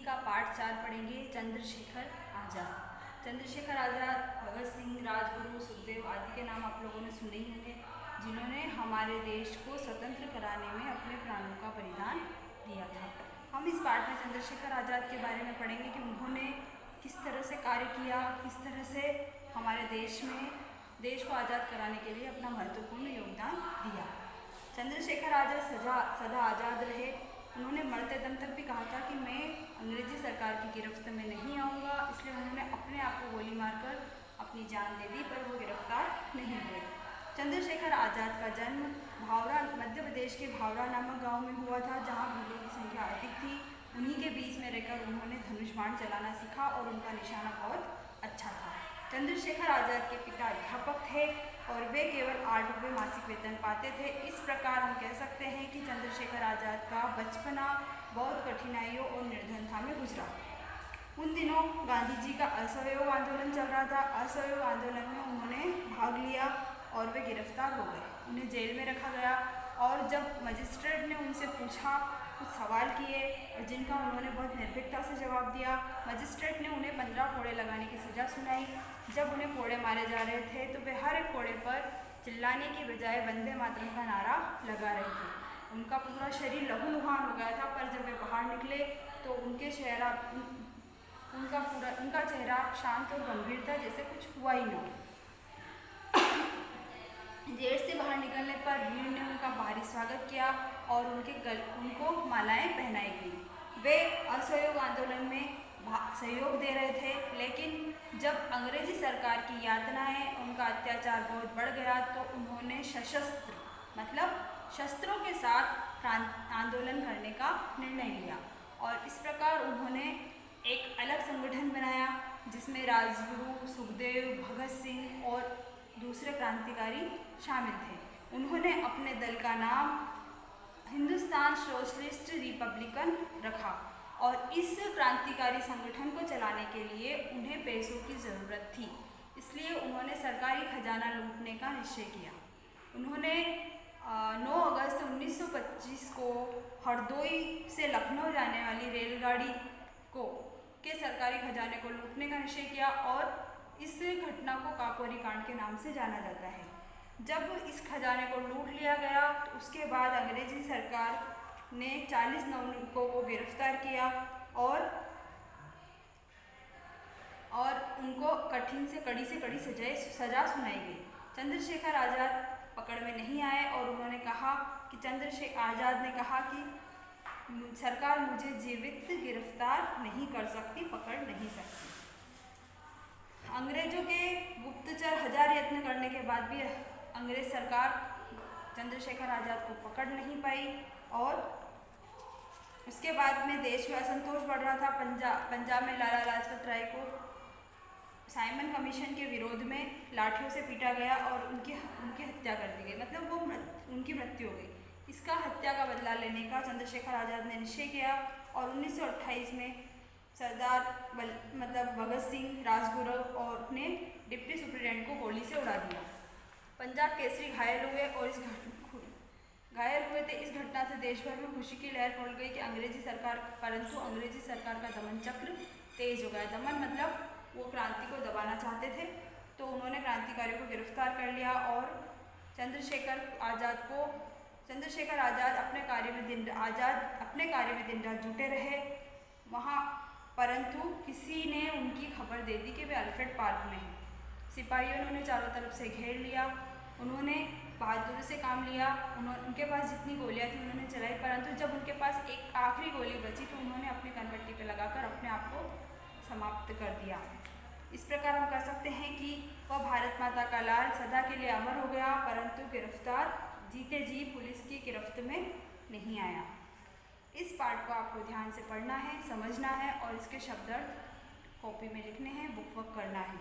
का पाठ 4 पढ़ेंगे। चंद्रशेखर आज़ाद। चंद्रशेखर आज़ाद, भगत सिंह, राजगुरु, सुखदेव आदि के नाम आप लोगों ने सुने ही होंगे, जिन्होंने हमारे देश को स्वतंत्र कराने में अपने प्राणों का बलिदान दिया था। हम इस पाठ में चंद्रशेखर आज़ाद के बारे में पढ़ेंगे कि उन्होंने किस तरह से कार्य किया, किस तरह से हमारे देश को आज़ाद कराने के लिए अपना महत्वपूर्ण योगदान दिया। चंद्रशेखर आज़ाद सदा आज़ाद रहे। उन्होंने मरते दम तक भी कहा था कि मैं अंग्रेजी सरकार की गिरफ्त में नहीं आऊँगा, इसलिए उन्होंने अपने आप को गोली मारकर अपनी जान दे दी, पर वो गिरफ्तार नहीं हुए। चंद्रशेखर आज़ाद का जन्म मध्य प्रदेश के भावरा नामक गांव में हुआ था, जहां भीलों की संख्या अधिक थी। उन्हीं के बीच में रहकर उन्होंने धनुष बाण चलाना सीखा और उनका निशाना बहुत अच्छा था। चंद्रशेखर आज़ाद के पिता अध्यापक थे और वे केवल 8 रुपये मासिक वेतन पाते थे। इस प्रकार हम कह सकते हैं कि चंद्रशेखर आज़ाद का बचपना बहुत कठिनाइयों और निर्धनता में गुजरा। उन दिनों गांधी जी का असहयोग आंदोलन चल रहा था। असहयोग आंदोलन में उन्होंने भाग लिया और वे गिरफ्तार हो गए। उन्हें जेल में रखा गया और जब मजिस्ट्रेट ने उनसे पूछा, कुछ सवाल किए और जिनका उन्होंने बहुत निर्भीकता से जवाब दिया। मजिस्ट्रेट ने उन्हें 15 कोड़े लगाने की सज़ा सुनाई। जब उन्हें कोड़े मारे जा रहे थे तो वे हर एक कोड़े पर चिल्लाने की बजाय वंदे मातरम का नारा लगा रहे थे। उनका पूरा शरीर लहूलुहान हो गया था, पर जब वे बाहर निकले तो उनका चेहरा शांत और गंभीर था, जैसे कुछ हुआ ही ना। जेल से बाहर निकलने पर भीड़ ने उनका भारी स्वागत किया और उनको मालाएं पहनाई गई। वे असहयोग आंदोलन में सहयोग दे रहे थे, लेकिन जब अंग्रेजी सरकार की यातनाएं, उनका अत्याचार बहुत बढ़ गया तो उन्होंने शस्त्रों के साथ आंदोलन करने का निर्णय लिया और इस प्रकार उन्होंने एक अलग संगठन बनाया, जिसमें राजगुरु, सुखदेव, भगत सिंह और दूसरे क्रांतिकारी शामिल थे। उन्होंने अपने दल का नाम हिंदुस्तान सोशलिस्ट रिपब्लिकन रखा और इस क्रांतिकारी संगठन को चलाने के लिए उन्हें पैसों की ज़रूरत थी, इसलिए उन्होंने सरकारी खजाना लूटने का निश्चय किया। उन्होंने 9 अगस्त 1925 को हरदोई से लखनऊ जाने वाली रेलगाड़ी के सरकारी खजाने को लूटने का निश्चय किया और इस घटना को काकोरी कांड के नाम से जाना जाता है। जब इस खजाने को लूट लिया गया तो उसके बाद अंग्रेजी सरकार ने 40 नागरिकों को गिरफ्तार किया और उनको कठिन से कड़ी सजा सुनाई गई। चंद्रशेखर आज़ाद पकड़ में नहीं आए और उन्होंने कहा कि चंद्रशेखर आज़ाद ने कहा कि सरकार मुझे जीवित गिरफ्तार नहीं कर सकती, पकड़ नहीं सकती। अंग्रेजों के गुप्तचर हजार यत्न करने के बाद भी अंग्रेज सरकार चंद्रशेखर आज़ाद को पकड़ नहीं पाई और उसके बाद में देश में असंतोष बढ़ रहा था। पंजाब में लाला लाजपत राय को साइमन कमीशन के विरोध में लाठियों से पीटा गया और उनकी हत्या कर दी गई, मतलब उनकी मृत्यु हो गई। इसका हत्या का बदला लेने का चंद्रशेखर आज़ाद ने निश्चय किया और 1928 में सरदार भगत सिंह, राजगुरु और ने डिप्टी सुप्रीटेंडेंट को गोली से उड़ा दिया। पंजाब केसरी घायल हुए थे। इस घटना से देश भर में खुशी की लहर फैल गई कि परंतु अंग्रेजी सरकार का दमन चक्र तेज हो गया। दमन मतलब वो क्रांति को दबाना चाहते थे, तो उन्होंने क्रांतिकारियों को गिरफ्तार कर लिया और चंद्रशेखर आज़ाद अपने कार्य में दिन रात जुटे रहे वहाँ, परंतु किसी ने उनकी खबर दे दी कि वे अल्फ्रेड पार्क में हैं। सिपाहियों ने उन्हें चारों तरफ से घेर लिया। उन्होंने बहादुरी से काम लिया। उनके पास जितनी गोलियां थी उन्होंने चलाई, परंतु जब उनके पास एक आखिरी गोली बची तो उन्होंने अपनी कनपट्टी पर लगाकर अपने आप को समाप्त कर दिया। इस प्रकार हम कह सकते हैं कि वह भारत माता का लाल सदा के लिए अमर हो गया, परंतु गिरफ्तार जीते जी पुलिस की गिरफ्त में नहीं आया। इस पाठ को आपको ध्यान से पढ़ना है, समझना है और इसके शब्दार्थ कॉपी में लिखने हैं, बुक वर्क करना है।